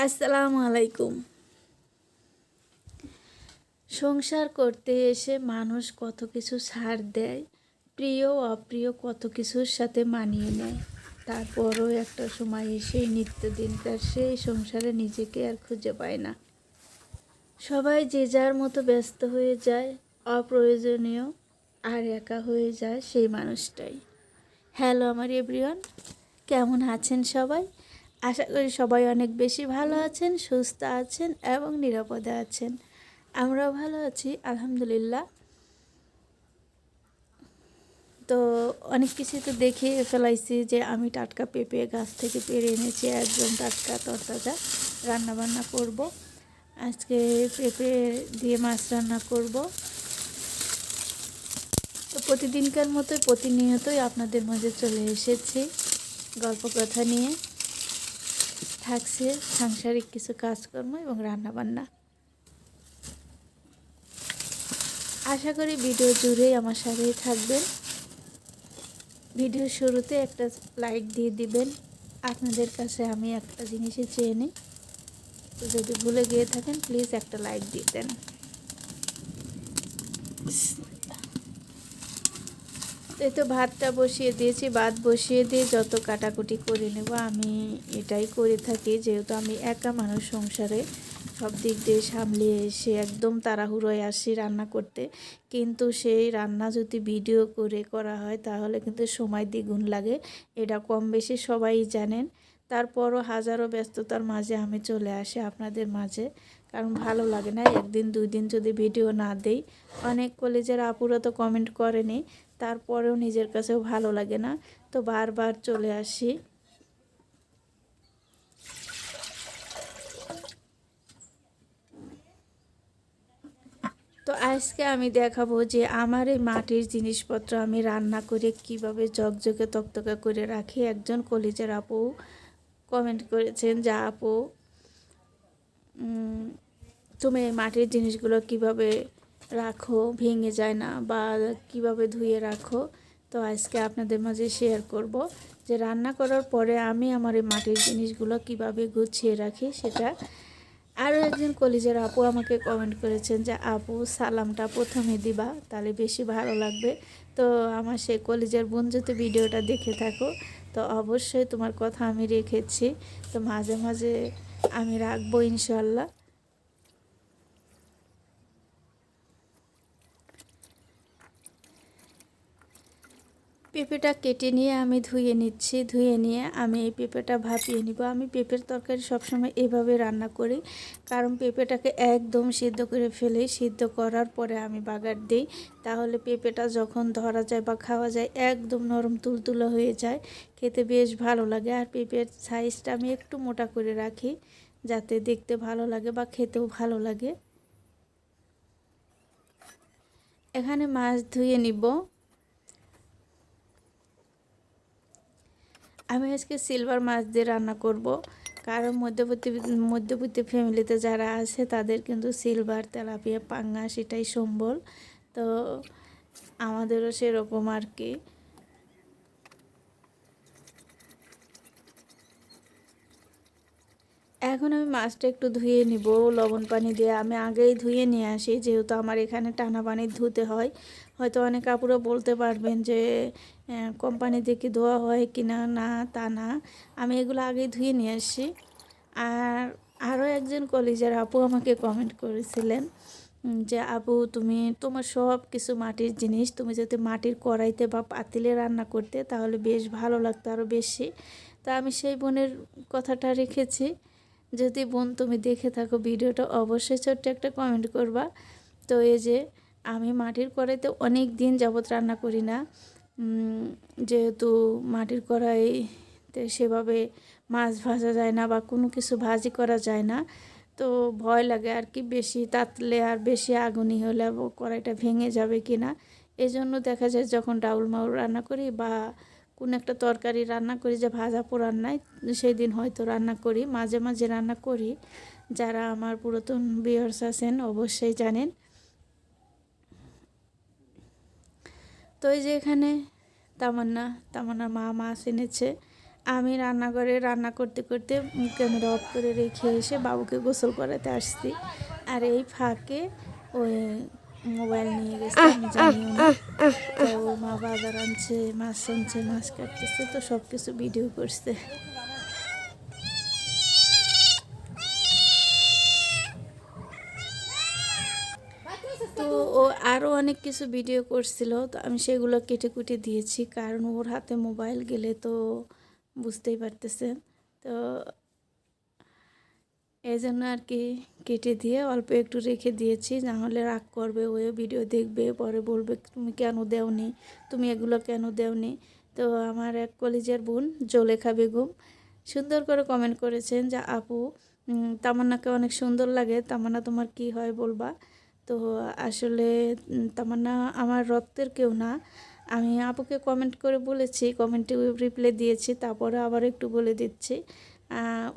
আসসালামু আলাইকুম। সংসার করতে এসে মানুষ কত কিছু ছাড় দেয়, প্রিয় অপ্রিয় কত কিছুর সাথে মানিয়ে নেয়। তারপরও একটা সময় এসে নিত্যদিনকার সেই সংসারে নিজেকে আর খুঁজে পায় না। সবাই যে যার মতো ব্যস্ত হয়ে যায়, অপ্রয়োজনীয় আর একা হয়ে যায় সেই মানুষটাই। হ্যালো আমার এভরিওয়ান, কেমন আছেন সবাই? আশা করি সবাই অনেক বেশি ভালো আছেন, সুস্থ আছেন এবং নিরাপদে আছেন। আমরাও ভালো আছি আলহামদুলিল্লাহ। তো অনেক কিছু তো দেখে ফেলাইছি যে আমি টাটকা পেঁপে গাছ থেকে পেড়ে এনেছি, একদম টাটকা তরতাজা। রান্নাবান্না করব আজকে, পেঁপে দিয়ে মাছ রান্না করব। তো প্রতিদিনকার মতোই প্রতিনিয়তই আপনাদের মাঝে চলে এসেছি গল্প কথা নিয়ে। থাকছে সাংসারিক কিছু কাজকর্ম এবং রান্নাবান্না। আশা করি ভিডিও জুড়েই আমার সাথেই থাকবেন। ভিডিওর শুরুতে একটা লাইক দিয়ে দিবেন। আপনাদের কাছে আমি একটা জিনিসই চেয়ে নিই, তো যদি ভুলে গিয়ে থাকেন প্লিজ একটা লাইক দিতেন। এই তো ভাতটা বসিয়ে দিয়েছি, ভাত বসিয়ে দিয়ে যত কাটাকুটি করে নেব আমি এটাই করে থাকি, যেহেতু আমি একা মানুষ সংসারে সব দিক দিয়ে সামলিয়ে এসে একদম তাড়াহুড়োয় আসি রান্না করতে। কিন্তু সেই রান্না যদি ভিডিও করে করা হয় তাহলে কিন্তু সময় দ্বিগুণ লাগে, এটা কম বেশি সবাই জানেন। তারপরও হাজারো ব্যস্ততার মাঝে আমি চলে আসি আপনাদের মাঝে, কারণ ভালো লাগে না একদিন দুই দিন যদি ভিডিও না দেই। অনেক কলেজের আপুরা তো কমেন্ট করেনি, তারপরেও নিজের কাছেও ভালো লাগে না, তো বারবার চলে আসি। তো আজকে আমি দেখাবো যে আমার এই মাটির জিনিসপত্র আমি রান্না করে কিভাবে ঝকঝকে তকতকা করে রাখি। একজন কলেজের আপু কমেন্ট করেছেন যে আপু তুমি এই মাটির জিনিসগুলো কিভাবে রাখো, ভেঙে যায় না, বা কিভাবে ধুয়ে রাখো। তো আজকে আপনাদের মাঝে শেয়ার করব যে রান্না করার পরে আমি আমার এই মাটির জিনিসগুলো কিভাবে গুছিয়ে রাখি সেটা। আরও একজন কলেজের আপু আমাকে কমেন্ট করেছেন যে আপু সালামটা প্রথমে দিবা, তাহলে বেশি ভালো লাগবে। তো আমার সেই কলেজের বোন যদি ভিডিওটা দেখে থাকো তো অবশ্যই তোমার কথা আমি রেখেছি, তো মাঝে মাঝে আমি রাখবো ইনশাল্লাহ। পেঁপেটা কেটে নিয়ে আমি ধুয়ে নিচ্ছি, ধুয়ে নিয়ে আমি এই পেঁপেটা ভাপিয়ে নিব। আমি পেঁপের তরকারি সবসময় এভাবে রান্না করি, কারণ পেঁপেটাকে একদম সিদ্ধ করে ফেলি, সিদ্ধ করার পরে আমি বাগার দিই, তাহলে পেঁপেটা যখন ধরা যায় বা খাওয়া যায় একদম নরম তুলতুলো হয়ে যায়, খেতে বেশ ভালো লাগে। আর পেঁপের সাইজটা আমি একটু মোটা করে রাখি যাতে দেখতে ভালো লাগে বা খেতেও ভালো লাগে। এখানে মাছ ধুয়ে নিব। আমি আজকে সিলভার মাছ দিয়ে রান্না করব, কারণ মধ্যবর্তী ফ্যামিলিতে যারা আছে তাদের কিন্তু সিলভার, তেলাপিয়া, পাঙ্গাস এটাই সম্বল। তো আমাদেরও সেরকম আর কি। এখন আমি মাছটা একটু ধুয়ে নিব লবণ পানি দিয়ে। আমি আগেই ধুয়ে নিয়ে আসি, যেহেতু আমার এখানে টানা পানি ধুতে হয়। হয়তো অনেক কাপড়ও বলতে পারবেন যে কোম্পানি থেকে ধোয়া হয় কি না, না তা না, আমি এগুলো আগেই ধুয়ে নিয়ে আসি। আর আরও একজন কলেজের আপু আমাকে কমেন্ট করেছিলেন যে আপু তুমি তোমার সব কিছু মাটির জিনিস, তুমি যদি মাটির কড়াইতে বা পাতিলে রান্না করতে তাহলে বেশ ভালো লাগতো আরও বেশি। তা আমি সেই বোনের কথাটা রেখেছি। যদি বোন তুমি দেখে থাকো ভিডিওটা অবশ্যই ছোট্ট একটা কমেন্ট করবা। তো এই যে আমি মাটির কড়াইতে অনেক দিন যাবত রান্না করি না, যেহেতু মাটির কড়াইতে সেভাবে মাছ ভাজা যায় না বা কোনো কিছু ভাজি করা যায় না, তো ভয় লাগে আর কি, বেশি তাতলে আর বেশি আগুনি হলে কড়াইটা ভেঙে যাবে কি না। এই জন্য দেখা যায় যখন ডাউল মাউল রান্না করি বা কোনো একটা তরকারি রান্না করি যে ভাজা পোড়ার নাই, সেই দিন হয়তো রান্না করি, মাঝে মাঝে রান্না করি। যারা আমার পুরাতন ভিউয়ার্স আছেন অবশ্যই জানেন। তো এই যে এখানে তামান্নার মা মাছ এনেছে, আমি রান্নাঘরে রান্না করতে করতে ক্যামেরা অফ করে রেখে এসে বাবুকে গোসল করাতে আসছি। আর এই ফাঁকে ওই মোবাইল নিয়ে গেছে, আমি জানিও না। তাই ওর মা বাজার আনছে, মাছ আনছে, মাছ কাটতেছে, তো সব কিছু ভিডিও করছে। তো ও আরও অনেক কিছু ভিডিও করছিল, তো আমি সেগুলো কেটে কুটে দিয়েছি, কারণ ওর হাতে মোবাইল গেলে তো বুঝতেই পারতেছেন। তো এই জন্য আর কি কেটে দিয়ে অল্প একটু রেখে দিয়েছি, না হলে রাগ করবে, ও ভিডিও দেখবে, পরে বলবে তুমি কেন দেওনি, তুমি এগুলো কেন দেওনি। তো আমার এক কলেজের বোন জোলেখা বেগম সুন্দর করে কমেন্ট করেছেন যে আপু তামান্নাকে অনেক সুন্দর লাগে, তামান্না তোমার কি হয় বলবা। তো আসলে তামান্না আমার রক্তের কেউ না। আমি আপুকে কমেন্ট করে বলেছি, কমেন্টে রিপ্লাই দিয়েছি, তারপরে আবার একটু বলে দিচ্ছি।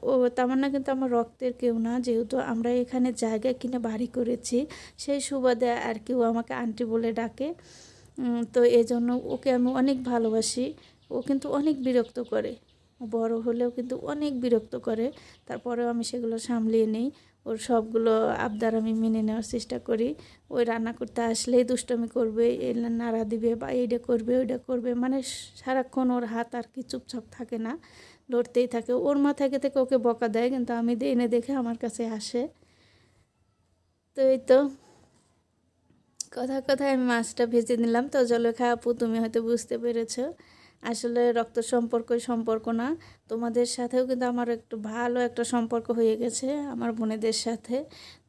ও তামান্না কিন্তু আমার রক্তের কেউ না, যেহেতু আমরা এখানে জায়গা কিনে বাড়ি করেছি, সেই সুবাদে আর কি ও আমাকে আন্টি বলে ডাকে। তো এই জন্য ওকে আমি অনেক ভালোবাসি। ও কিন্তু অনেক বিরক্ত করে, বড় হলেও কিন্তু অনেক বিরক্ত করে, তারপরেও আমি সেগুলো সামলিয়ে নিই। ওর সবগুলো আবদার আমি মেনে নেওয়ার চেষ্টা করি। ওই রান্না করতে আসলেই দুষ্টমি করবে, নাড়া দিবে বা এইটা করবে ওইটা করবে, মানে সারাক্ষণ ওর হাত আর কি চুপচাপ থাকে না, লড়তেই থাকে। ওর মা থেকে থেকে ওকে বকা দেয়, কিন্তু আমি এনে দেখে আমার কাছে আসে। তো এই তো কথায় কথায় আমি মাছটা ভেজে নিলাম। তো জলেখা আপু তুমি হয়তো বুঝতে পেরেছো, আসলে রক্ত সম্পর্ক না, তোমাদের সাথেও কিন্তু আমার একটু ভালো একটা সম্পর্ক হয়ে গেছে আমার বোনেদের সাথে।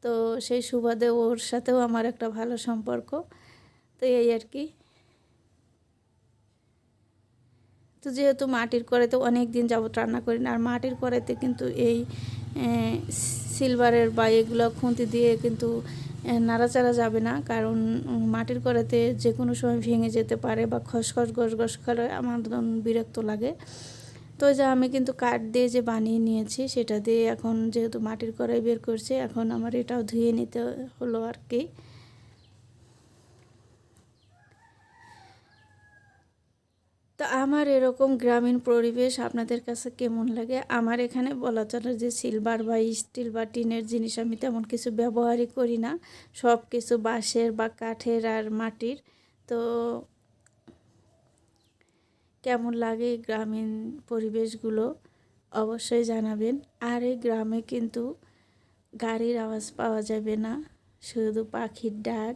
তো সেই সুবাদে ওর সাথেও আমার একটা ভালো সম্পর্ক। তো এই আর কি। তো যেহেতু মাটির কড়াইতে অনেক দিন যাবত রান্না করি না, আর মাটির কড়াইতে কিন্তু এই সিলভারের বা এগুলো খুন্তি দিয়ে কিন্তু নাড়াচাড়া যাবে না, কারণ মাটির কড়াইতে যে কোনো সময় ভেঙে যেতে পারে বা খসখস গস করে, আমার বিরক্ত লাগে। তো যা আমি কিন্তু কাঠ দিয়ে যে বানিয়ে নিয়েছি সেটা দিয়ে এখন যেহেতু মাটির কড়াই বের করছি, এখন আমার এটাও ধুয়ে নিতে হলো আর কি। তো আমার এরকম গ্রামীণ পরিবেশ আপনাদের কাছে কেমন লাগে? আমার এখানে বলা চলে যে সিলভার বা স্টিল বা টিনের জিনিস আমি তেমন কিছু ব্যবহারই করি না, সব কিছু বাঁশের বা কাঠের আর মাটির। তো কেমন লাগে এই গ্রামীণ পরিবেশগুলো অবশ্যই জানাবেন। আর এই গ্রামে কিন্তু গাড়ির আওয়াজ পাওয়া যাবে না, শুধু পাখির ডাক,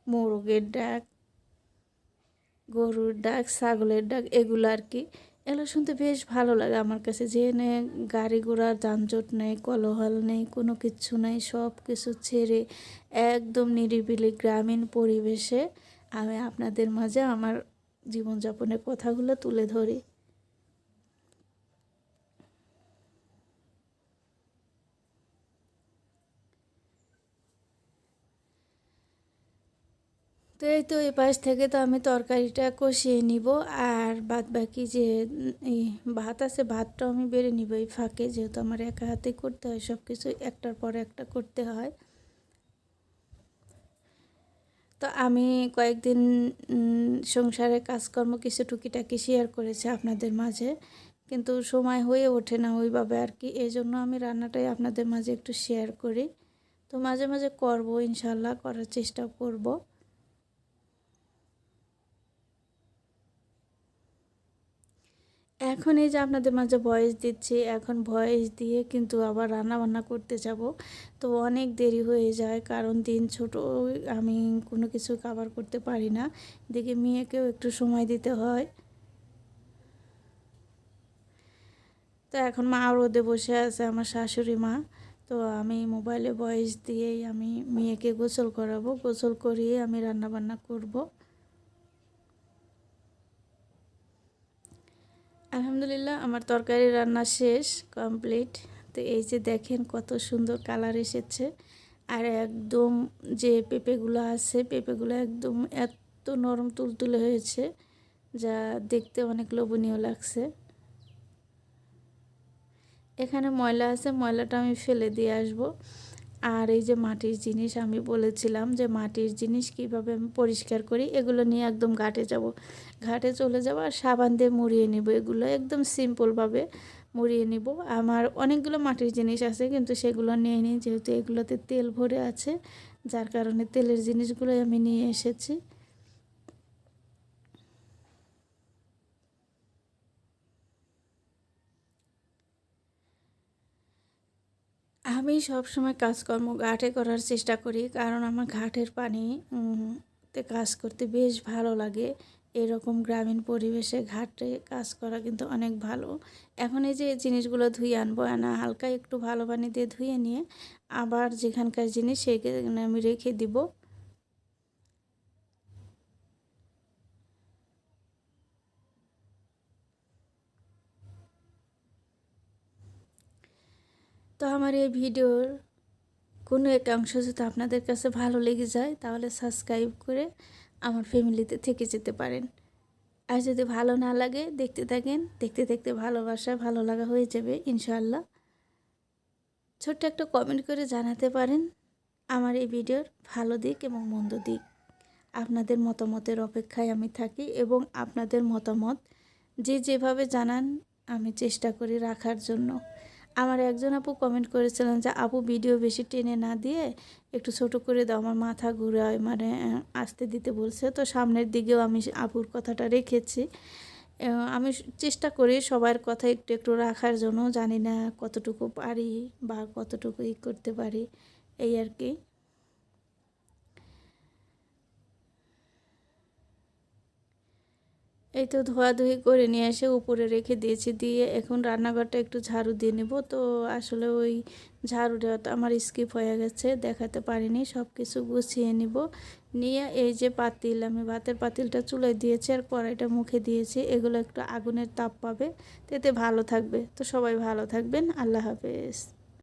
মোরগের ডাক, গরুর ডাক, ছাগলের ডাক, এগুলো আর কি। এগুলো শুনতে বেশ ভালো লাগে আমার কাছে, যে গাড়ি ঘোড়ার যানজট নেই, কোলাহল নেই, কোনো কিচ্ছু নেই, সব কিছু ছেড়ে একদম নিরিবিলি গ্রামীণ পরিবেশে আমি আপনাদের মাঝে আমার জীবনযাপনের কথাগুলো তুলে ধরি। তো এই তো এই পাশ থেকে তো আমি তরকারিটা কষিয়ে নিব, আর বাদ বাকি যে এই ভাত আছে ভাতটাও আমি বেড়ে নিব এই ফাঁকে, যেহেতু আমার একা হাতে করতে হয়, সব কিছু একটার পর একটা করতে হয়। তো আমি কয়েকদিন সংসারের কাজকর্ম কিছু টুকিটাকি শেয়ার করেছি আপনাদের মাঝে, কিন্তু সময় হয়ে ওঠে না ওইভাবে আর কি, এই জন্য আমি রান্নাটাই আপনাদের মাঝে একটু শেয়ার করি। তো মাঝে মাঝে করব, ইনশাল্লাহ করার চেষ্টা করব। এখন এই যে আপনাদের মাঝে ভয়েস দিচ্ছি, এখন ভয়েস দিয়ে কিন্তু আবার রান্না বান্না করতে যাব, তো অনেক দেরি হয়ে যায়, কারণ দিন ছোট, আমি কোনো কিছু কভার করতে পারি না, দেখে মেয়েকেও একটু সময় দিতে হয়। তো এখন মা রোদে বসে আছে, আমার শাশুড়ি মা। তো আমি মোবাইলে ভয়েস দিয়েই আমি মেয়েকে গোসল করাবো, গোসল করিয়ে আমি রান্না বান্না করব। আলহামদুলিল্লাহ আমার তরকারি রান্না শেষ, কমপ্লিট। তো এই যে দেখেন কত সুন্দর কালার এসেছে, আর একদম যে পেঁপেগুলো আছে পেঁপেগুলো একদম এত নরম তুলতুলে হয়েছে, যা দেখতে অনেক লোভনীয় লাগছে। এখানে ময়লা আছে, ময়লাটা আমি ফেলে দিয়ে আসব। আর এই যে মাটির জিনিস আমি বলেছিলাম যে মাটির জিনিস কিভাবে আমি পরিষ্কার করি, এগুলো নিয়ে একদম ঘাটে যাব, ঘাটে চলে যাব আর সাবান দিয়ে মুড়িয়ে নেব। এগুলো একদম সিম্পলভাবে মুড়িয়ে নিব। আমার অনেকগুলো মাটির জিনিস আছে কিন্তু সেগুলো নিয়ে নিই, যেহেতু এগুলোতে তেল ভরে আছে, যার কারণে তেলের জিনিসগুলোই আমি নিয়ে এসেছি। আমি সবসময় কাজকর্ম ঘাটে করার চেষ্টা করি, কারণ আমার ঘাটের পানি তে কাজ করতে বেশ ভালো লাগে। এরকম গ্রামীণ পরিবেশে ঘাটে কাজ করা কিন্তু অনেক ভালো। এখন এই যে জিনিসগুলো ধুয়ে আনবো, আনা হালকা একটু ভালো পানি দিয়ে ধুয়ে নিয়ে আবার যেখানকার জিনিস সেখানে আমি রেখে দিব। তো আমার এই ভিডিওর কোনো একাংশ যদি আপনাদের কাছে ভালো লেগে যায় তাহলে সাবস্ক্রাইব করে আমার ফ্যামিলিতে থেকে যেতে পারেন। আর যদি ভালো না লাগে দেখতে থাকেন, দেখতে দেখতে ভালোবাসা ভালো লাগা হয়ে যাবে ইনশাআল্লাহ। ছোট্ট একটা কমেন্ট করে জানাতে পারেন আমার এই ভিডিওর ভালো দিক এবং মন্দ দিক। আপনাদের মতামতের অপেক্ষায় আমি থাকি এবং আপনাদের মতামত যে যেভাবে জানান আমি চেষ্টা করি রাখার জন্য। আমার একজন আপু কমেন্ট করেছিলেন যে আপু ভিডিও বেশি টেনে না দিয়ে একটু ছোট করে দাও, আমার মাথা ঘুরায়, মানে আসতে দিতে বলছে। তো সামনের দিকেও আমি আপুর কথাটা রেখেছি। আমি চেষ্টা করি সবার কথা একটু একটু রাখার জন্য, জানি না কতটুকু পারি বা কতটুকু করতে পারি, এই আর কি। এই তো ধোয়াধুয়ি করে নিয়ে এসে উপরে রেখে দিয়েছি, দিয়ে এখন রান্নাঘরটা একটু ঝাড়ু দিয়ে নেব। তো আসলে ওই ঝাড়ু দেওয়াটা আমার স্কিপ হয়ে গেছে, দেখাতে পারিনি। সব কিছু গুছিয়ে নিব, নিয়ে এই যে পাতিল, আমি ভাতের পাতিলটা চুলায় দিয়েছি আর কড়াইটা মুখে দিয়েছি, এগুলো একটু আগুনের তাপ পাবে, তো এতে ভালো থাকবে। তো সবাই ভালো থাকবেন, আল্লাহ হাফেজ।